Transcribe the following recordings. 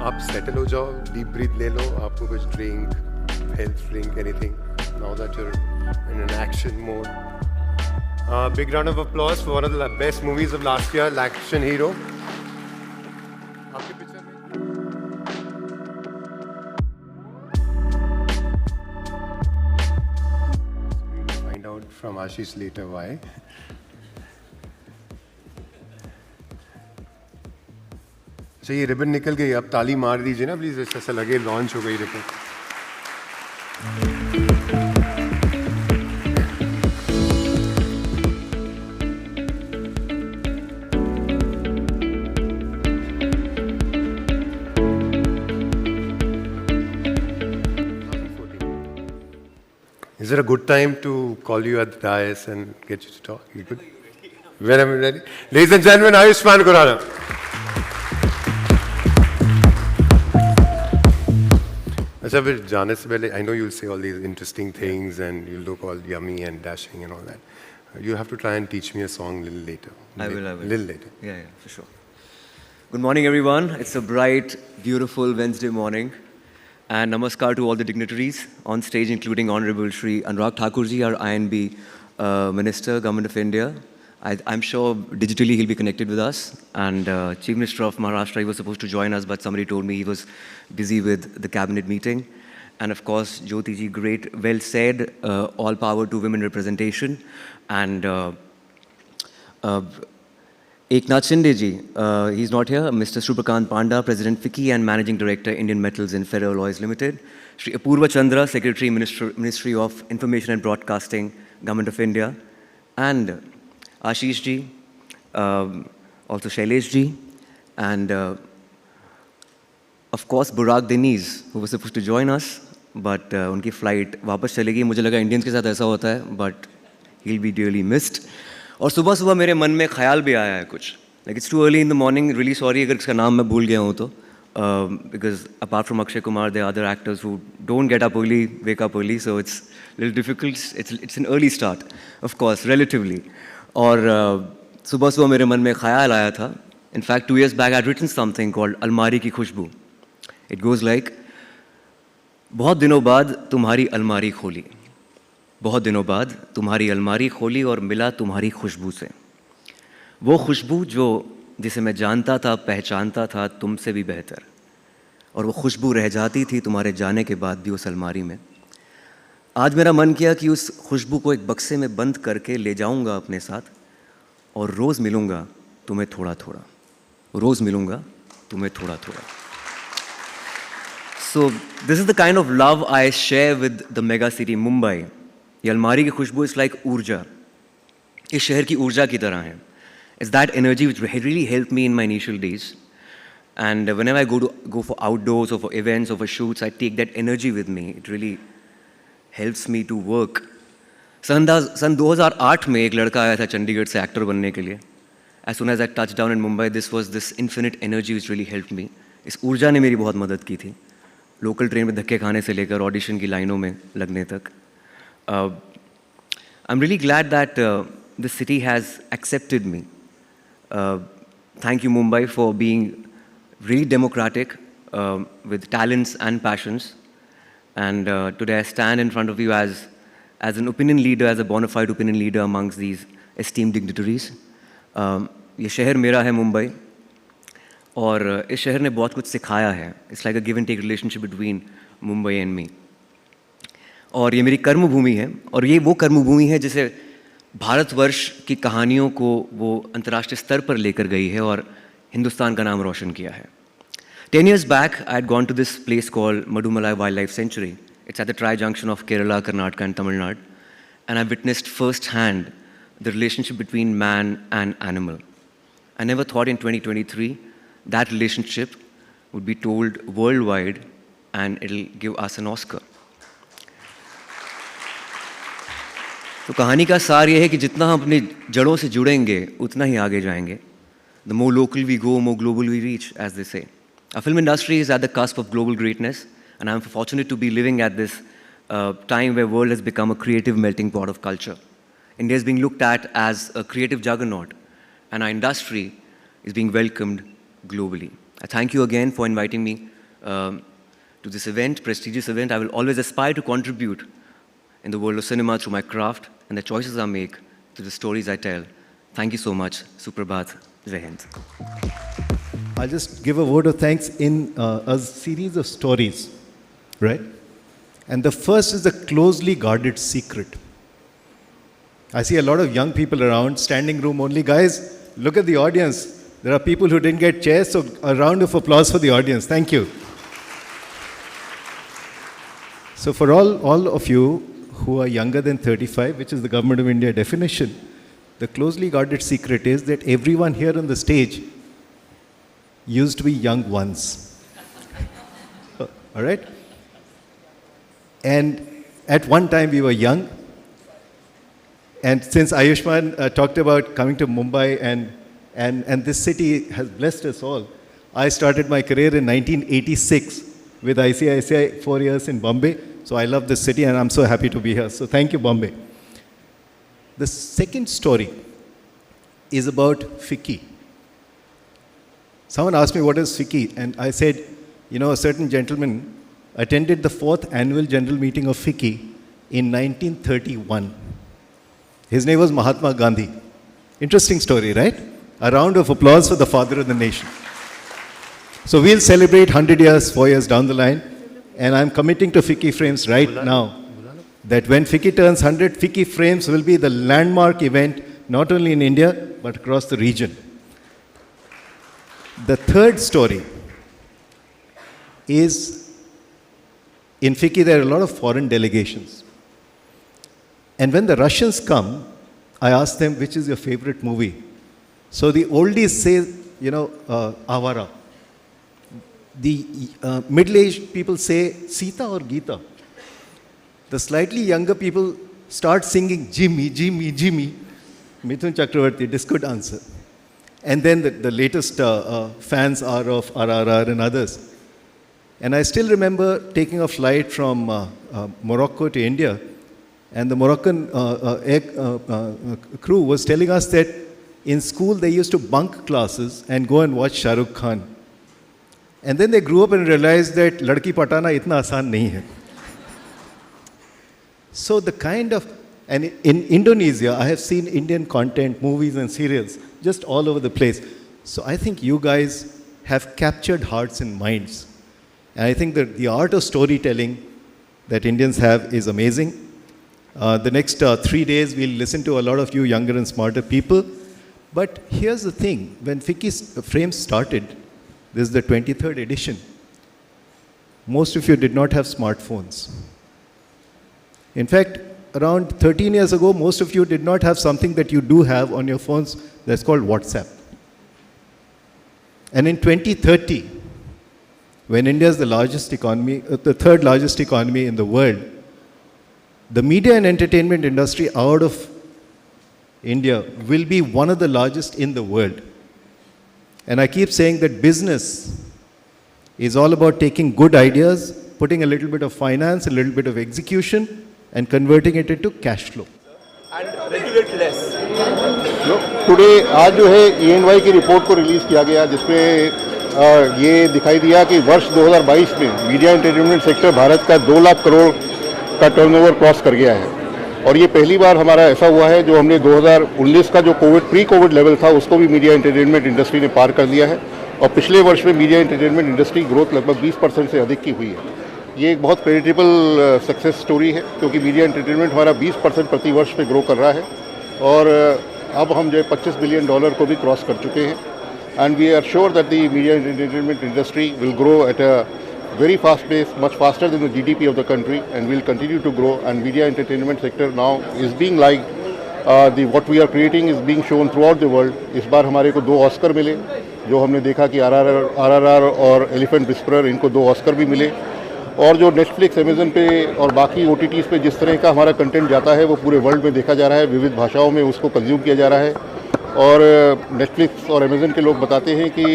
आप settle हो जाओ, deep breath ले लो, आपको कुछ drink, health drink, anything. Now that you're in an action mode. Big round of applause for one of the best movies of last year, Action Hero. आपके picture में? We'll find out from Ashish later why. अच्छा ये ribbon निकल गई, अब ताली मार दीजिए ना प्लीज, ऐसा लगे लॉन्च हो गई ribbon. Is it a good time to call you at the dais and get you to talk? You good? When I'm ready. Ladies and gentlemen, Ayushmann Khurrana. Achha, फिर जाने से पहले, I know you'll say all these interesting things and you'll look all yummy and dashing and all that. You have to try and teach me a song a little later. I will. A little later. Yeah, for sure. Good morning, everyone. It's a bright, beautiful Wednesday morning. And namaskar to all the dignitaries on stage, including Honorable Shri Anurag Thakurji, our INB Minister, Government of India. I'm sure digitally he'll be connected with us. And Chief Minister of Maharashtra, he was supposed to join us, but somebody told me he was busy with the cabinet meeting. And of course, Jyoti ji, great, well said, all power to women representation. And Eknath Shinde ji, he's not here. Mr. Shubhakant Panda, President FICCI and Managing Director, Indian Metals and Ferroalloys Limited. Shri Apurva Chandra, Secretary, Ministry of Information and Broadcasting, Government of India. And Ashish ji, also Shailesh ji, and of course Burak Deniz, who was supposed to join us, but उनकी flight वापस चलेगी. मुझे लगा Indians के साथ ऐसा होता है, but he'll be dearly missed. और सुबह सुबह मेरे मन में ख्याल भी आया है कुछ. Like it's too early in the morning. Really sorry अगर इसका नाम मैं भूल गया हूँ तो. Because apart from Akshay Kumar, there are other actors who don't get up early, wake up early, so it's a little difficult. It's an early start, of course, relatively. और सुबह सुबह मेरे मन में ख्याल आया था. In fact, 2 years back, I had written something called अलमारी की खुशबू. It goes like, बहुत दिनों बाद तुम्हारी अलमारी खोली, बहुत दिनों बाद तुम्हारी अलमारी खोली और मिला तुम्हारी खुशबू से. वो खुशबू जो जिसे मैं जानता था, पहचानता था तुमसे भी बेहतर, और वो खुशबू रह जाती थी तुम्हारे जाने के बाद भी उस अलमारी में. आज मेरा मन किया कि उस खुशबू को एक बक्से में बंद करके ले जाऊंगा अपने साथ, और रोज़ मिलूंगा तुम्हें थोड़ा थोड़ा, रोज़ मिलूंगा तुम्हें थोड़ा थोड़ा. So this is the kind of love I share with the mega city Mumbai. ये अलमारी की खुशबू is like ऊर्जा, इस शहर की ऊर्जा की तरह है. It's that energy which really helped me in my initial days. And whenever I go for outdoors or for events or for shoots, I take that energy with me. It really helps me to work. सन 2008 में एक लड़का आया था चंडीगढ़ से actor बनने के लिए. As soon as I touched down in Mumbai, this was this infinite energy which really helped me. इस ऊर्जा ने मेरी बहुत मदद की थी. लोकल ट्रेन में धक्के खाने से लेकर ऑडिशन की लाइनों में लगने तक. I'm really glad that the city has accepted me. Thank you, Mumbai, for being really democratic with talents and passions. And today I stand in front of you as an opinion leader, as a bona fide opinion leader amongst these esteemed dignitaries. ये शहर मेरा है मुंबई, और इस शहर ने बहुत कुछ सिखाया है. It's like a give and take relationship between Mumbai and me. और ये मेरी कर्मभूमि है, और ये वो कर्मभूमि है जिसे भारतवर्ष की कहानियों को वो अंतर्राष्ट्रीय स्तर पर लेकर गई है और हिंदुस्तान का नाम रोशन किया है. 10 years back, I had gone to this place called Madumalai Wildlife Sanctuary. It's at the tri-junction of Kerala, Karnataka and Tamil Nadu. And I witnessed firsthand the relationship between man and animal. I never thought in 2023 that relationship would be told worldwide and it'll give us an Oscar. तो कहानी का सार ये है कि जितना हम अपनी जड़ों से जुड़ेंगे उतना ही आगे जाएंगे. The more local we go, more global we reach, as they say. Our film industry is at the cusp of global greatness, and I'm fortunate to be living at this time where world has become a creative melting pot of culture. India is being looked at as a creative juggernaut, and our industry is being welcomed globally. I thank you again for inviting me to this event, prestigious event. I will always aspire to contribute in the world of cinema through my craft and the choices I make, to the stories I tell. Thank you so much. Suprabhat. Jai Hind. I'll just give a word of thanks in a series of stories, right? And the first is the closely guarded secret. I see a lot of young people around, standing room only. Guys, look at the audience. There are people who didn't get chairs, so a round of applause for the audience. Thank you. So for all of you who are younger than 35, which is the Government of India definition, the closely guarded secret is that everyone here on the stage used to be young once. All right? And at one time we were young. And since Ayushmann talked about coming to Mumbai and this city has blessed us all, I started my career in 1986 with ICICI, 4 years in Bombay. So I love this city and I'm so happy to be here. So thank you, Bombay. The second story is about FICCI. Someone asked me, what is FICCI? And I said, you know, a certain gentleman attended the 4th annual general meeting of FICCI in 1931. His name was Mahatma Gandhi. Interesting story, right? A round of applause for the father of the nation. So we'll celebrate 100 years, 4 years down the line. And I'm committing to FICCI Frames right now that when FICCI turns 100, FICCI Frames will be the landmark event, not only in India, but across the region. The third story is, in FICCI there are a lot of foreign delegations. And when the Russians come, I ask them, which is your favorite movie? So the oldies say, you know, Avara. The middle-aged people say Sita or Gita. The slightly younger people start singing Jimmy, Jimmy, Jimmy, Mithun Chakravarti, disco dancer. And then the latest fans are of RRR and others. And I still remember taking a flight from Morocco to India, and the Moroccan crew was telling us that in school they used to bunk classes and go and watch Shah Rukh Khan. And then they grew up and realized that ladki patana itna aasan nahi hai. So the kind of, and in Indonesia, I have seen Indian content, movies and serials, just all over the place. So I think you guys have captured hearts and minds. And I think that the art of storytelling that Indians have is amazing. The next 3 days, we'll listen to a lot of you younger and smarter people. But here's the thing, when FICCI Frames started, this is the 23rd edition, most of you did not have smartphones. In fact, around 13 years ago, most of you did not have something that you do have on your phones that's called WhatsApp. And in 2030, when India is the largest economy, the third largest economy in the world, the media and entertainment industry out of India will be one of the largest in the world. And I keep saying that business is all about taking good ideas, putting a little bit of finance, a little bit of execution, and converting it into cash flow. And regulate less. Today आज जो है EY की report को release किया गया, जिसमें ये दिखाई दिया कि वर्ष 2022 में मीडिया एंटरटेनमेंट सेक्टर भारत का 2 लाख करोड़ का टर्नओवर क्रॉस कर गया है. और ये पहली बार हमारा ऐसा हुआ है जो हमने 2019 का जो प्री कोविड लेवल था उसको भी मीडिया एंटरटेनमेंट इंडस्ट्री ने पार कर दिया है. और पिछले वर्ष में मीडिया एंटरटेनमेंट इंडस्ट्री ग्रोथ लगभग 20% से अधिक की हुई है. ये एक बहुत क्रेडिटेबल सक्सेस स्टोरी है, क्योंकि मीडिया एंटरटेनमेंट हमारा 20% प्रति वर्ष पे ग्रो कर रहा है. और अब हम जो है $25 बिलियन को भी क्रॉस कर चुके हैं. And we are sure that the media entertainment industry will grow at a very fast pace, much faster than the GDP of the country, and will continue to grow. And media entertainment sector now is being like what we are creating is being shown throughout the world. इस बार हमारे को 2 Oscar मिले, जो हमने देखा कि RRR और elephant whisperer, इनको 2 ऑस्कर भी मिले. और जो नेटफ्लिक्स, अमेजन पे और बाकी OTTs पे जिस तरह का हमारा कंटेंट जाता है वो पूरे वर्ल्ड में देखा जा रहा है, विविध भाषाओं में उसको कंज्यूम किया जा रहा है. और नेटफ्लिक्स और अमेजन के लोग बताते हैं कि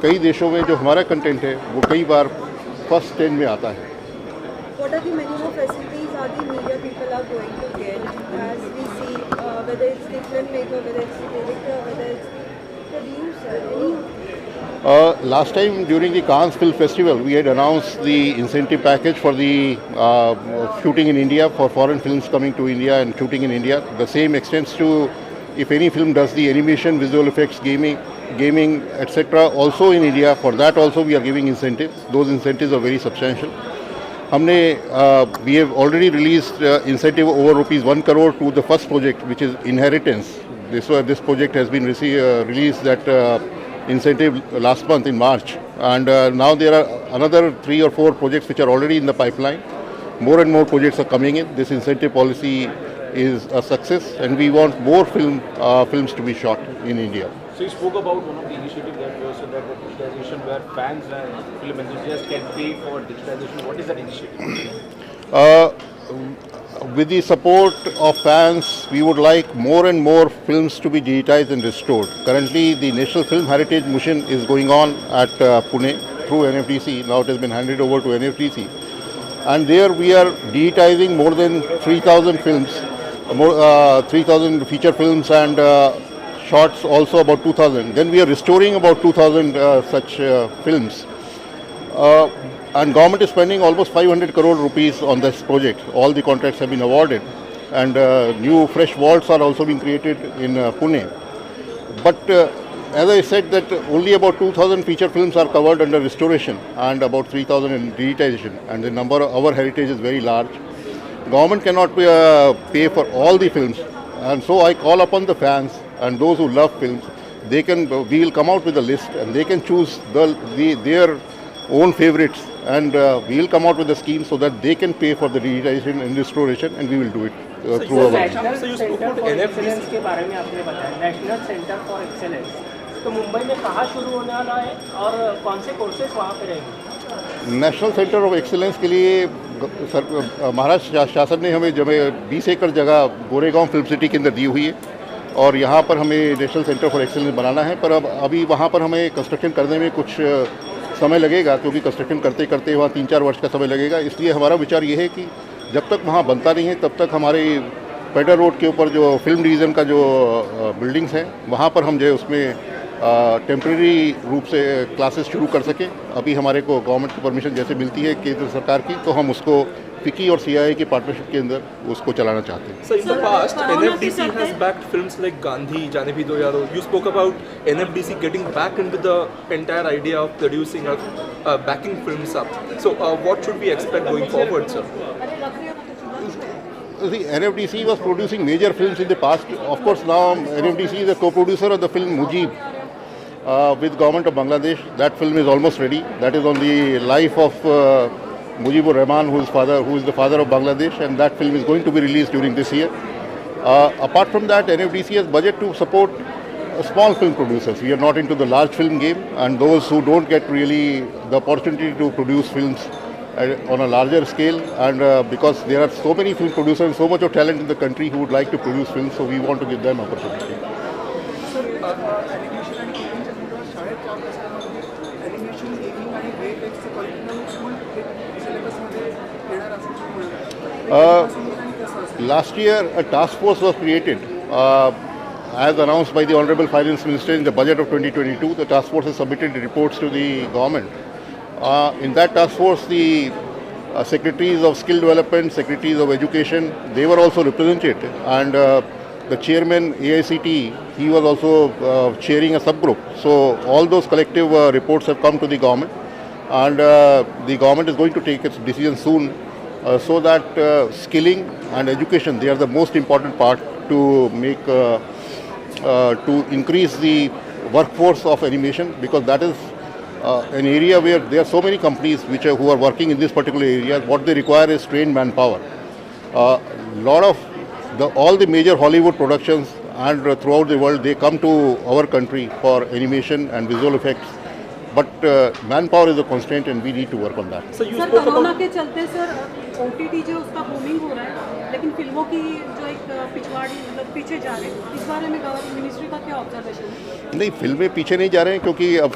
कई देशों में जो हमारा कंटेंट है वो कई बार फर्स्ट 10 में आता है. What are the minimum facilities are the media people are going to get, as we see, whether it's the filmmaker, whether it's the director, whether it's the producer, any Last time during the Cannes Film Festival, we had announced the incentive package for the shooting in India, for foreign films coming to India and shooting in India. The same extends to if any film does the animation, visual effects, gaming, etc. also in India. For that also we are giving incentives. Those incentives are very substantial. We have already released incentive over ₹1 crore to the first project, which is Inheritance. This project has been released that incentive last month in March, and now there are another 3 or 4 projects which are already in the pipeline. More and more projects are coming in. This incentive policy is a success, and we want more films to be shot in India. So you spoke about one of the initiatives that was so that the digitization where fans and film enthusiasts can pay for digitization. What is that initiative? With the support of fans, we would like more and more films to be digitized and restored. Currently, the National Film Heritage Mission is going on at Pune through NFDC. Now it has been handed over to NFDC. And there we are digitizing more than 3,000 films, 3,000 feature films and shorts also about 2,000. Then we are restoring about 2,000 such films. And government is spending almost 500 crore rupees on this project. All the contracts have been awarded, and new fresh vaults are also being created in Pune. But as I said, that only about 2,000 feature films are covered under restoration and about 3,000 in digitization, and the number of our heritage is very large. Government cannot pay for all the films, and so I call upon the fans and those who love films. We will come out with a list, and they can choose their own favorites, and we will come out with a scheme so that they can pay for the digitization and restoration, and we will do it through our. National centre for excellence के बारे में आपने बताया, national centre for excellence तो मुंबई में कहाँ शुरू होने वाला है और कौन से कोर्सेज वहाँ पे रहेंगे? नेशनल सेंटर ऑफ एक्सेलेंस के लिए महाराष्ट्र शासन ने हमें 20 एकड़ जगह गोरेगांव फिल्म सिटी के अंदर दी हुई है, और यहाँ पर हमें नेशनल सेंटर फॉर एक्सेलेंस बनाना है। पर अभी वहाँ पर हमें कंस्ट्रक्शन करने में कुछ समय लगेगा, क्योंकि कंस्ट्रक्शन करते करते वहाँ 3-4 वर्ष का समय लगेगा। इसलिए हमारा विचार ये है कि जब तक वहाँ बनता नहीं है तब तक हमारे पेडर रोड के ऊपर जो फिल्म डिवीज़न का जो बिल्डिंग्स हैं वहाँ पर हम जो है उसमें टेम्प्रेरी रूप से क्लासेस शुरू कर सकें। अभी हमारे को गवर्नमेंट की परमिशन जैसे मिलती है केंद्र सरकार की, तो हम उसको FICCI और CIA की पार्टनरशिप के अंदर उसको चलाना चाहते हैं। So in the past, NFDC has backed films like Gandhi, Jaane Bhi Do Yaro. You spoke about NFDC getting back into the entire idea of producing backing films up. So what should we expect going forward, sir? The NFDC was producing major films in the past. Of course, now NFDC is a co-producer of the film Mujib with government of Bangladesh. That film is almost ready. That is on the life of Mujibur Rahman, who is the father of Bangladesh, and that film is going to be released during this year. Apart from that, NFDC has budget to support small film producers. We are not into the large film game, and those who don't get really the opportunity to produce films on a larger scale, and because there are so many film producers and so much of talent in the country who would like to produce films, so we want to give them opportunity. Last year, a task force was created, as announced by the Honorable Finance Minister in the budget of 2022. The task force has submitted reports to the government. In that task force, the secretaries of skill development, secretaries of education, they were also represented, and the chairman AICT, he was also chairing a subgroup. So all those collective reports have come to the government, and the government is going to take its decision soon, so that skilling and education, they are the most important part to make to increase the workforce of animation, because that is an area where there are so many companies who are working in this particular area. What they require is trained manpower. All the major Hollywood productions and throughout the world, they come to our country for animation and visual effects. But manpower is a constraint, and we need to work on that. So you sir spoke corona about के चलते sir OTT जो उसका booming हो रहा है, लेकिन फिल्मों की जो एक पिछवाड़ी मतलब पीछे जा रहे हैं, इस बारे में गवर्नमेंट मिनिस्ट्री का क्या ऑब्जर्वेशन है? नहीं, फिल्में पीछे नहीं जा रहे हैं, क्योंकि अब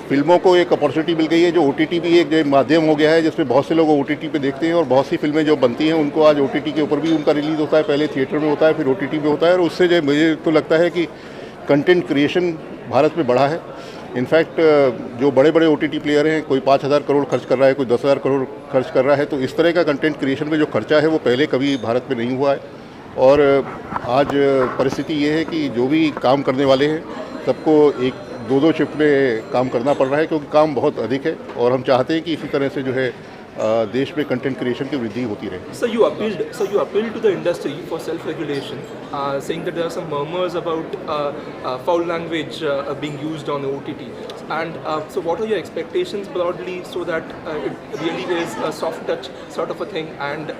फिल्मों को एक अपॉर्चुनिटी मिल गई है। जो OTT भी एक माध्यम हो गया है, जिसमें बहुत से लोग OTT पे देखते हैं, और बहुत सी फिल्में जो बनती हैं उनको आज OTT के ऊपर भी उनका रिलीज़ होता है। पहले थिएटर में होता है, फिर OTT में होता है, और उससे जो मुझे तो लगता है कि कंटेंट क्रिएशन भारत में बढ़ा है। इनफैक्ट जो बड़े बड़े OTT प्लेयर हैं, कोई 5,000 करोड़ खर्च कर रहा है, कोई 10,000 करोड़ खर्च कर रहा है, तो इस तरह का कंटेंट क्रिएशन में जो खर्चा है वो पहले कभी भारत में नहीं हुआ है। और आज परिस्थिति ये है कि जो भी काम करने वाले हैं सबको एक 2-2 शिफ्ट में काम करना पड़ रहा है, क्योंकि काम बहुत अधिक है और हम चाहते हैं कि इसी तरह से जो है देश में कंटेंट क्रिएशन की वृद्धि होती रहे। So you appealed to the industry for self-regulation, saying that there are some murmurs about foul language being used on OTT. And so what are your expectations broadly, so that it really is a soft touch sort of a thing, and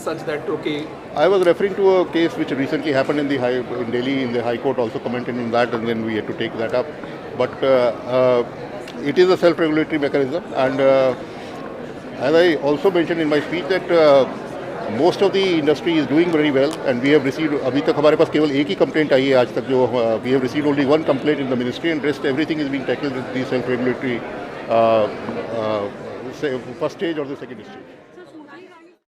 such that, okay. I was referring to a case which recently happened in Delhi, in the High Court also commented on that, and then we had to take that up. But it is a self-regulatory mechanism, and as I also mentioned in my speech that most of the industry is doing very well, and we have received, अभी तक हमारे पास केवल एक ही complaint आई है आज तक, जो we have received only one complaint in the ministry, and rest everything is being tackled with the self-regulatory first stage or the second stage.